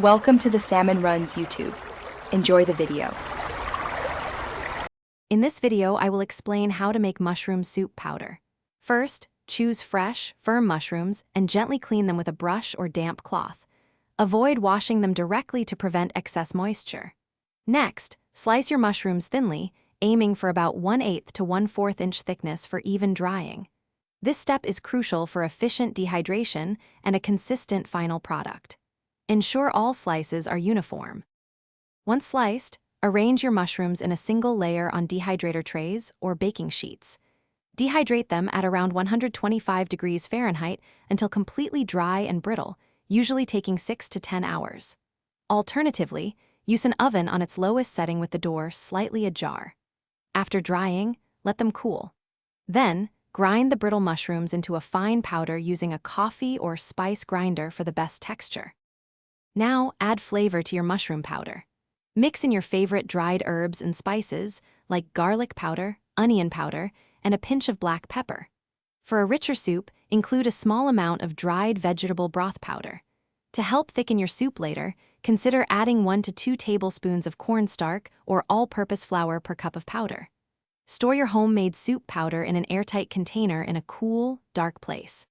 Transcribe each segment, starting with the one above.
Welcome to the Salmon Runs YouTube. Enjoy the video. In this video, I will explain how to make mushroom soup powder. First, choose fresh, firm mushrooms and gently clean them with a brush or damp cloth. Avoid washing them directly to prevent excess moisture. Next, slice your mushrooms thinly, aiming for about 1/8 to 1/4 inch thickness for even drying. This step is crucial for efficient dehydration and a consistent final product. Ensure all slices are uniform. Once sliced, arrange your mushrooms in a single layer on dehydrator trays or baking sheets. Dehydrate them at around 125 degrees Fahrenheit until completely dry and brittle, usually taking 6 to 10 hours. Alternatively, use an oven on its lowest setting with the door slightly ajar. After drying, let them cool. Then, grind the brittle mushrooms into a fine powder using a coffee or spice grinder for the best texture. Now, add flavor to your mushroom powder. Mix in your favorite dried herbs and spices like garlic powder, onion powder, and a pinch of black pepper. For a richer soup, include a small amount of dried vegetable broth powder. To help thicken your soup later, consider adding 1 to 2 tablespoons of cornstarch or all-purpose flour per cup of powder. Store your homemade soup powder in an airtight container in a cool, dark place.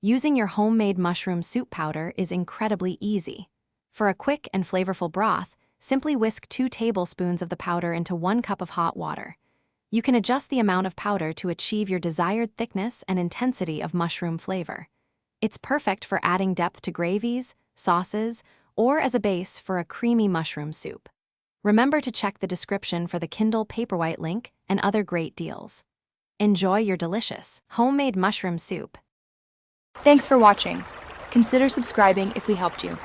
Using your homemade mushroom soup powder is incredibly easy. For a quick and flavorful broth, simply whisk 2 tablespoons of the powder into 1 cup of hot water. You can adjust the amount of powder to achieve your desired thickness and intensity of mushroom flavor. It's perfect for adding depth to gravies, sauces, or as a base for a creamy mushroom soup. Remember to check the description for the Kindle Paperwhite link and other great deals. Enjoy your delicious, homemade mushroom soup. Thanks for watching. Consider subscribing if we helped you.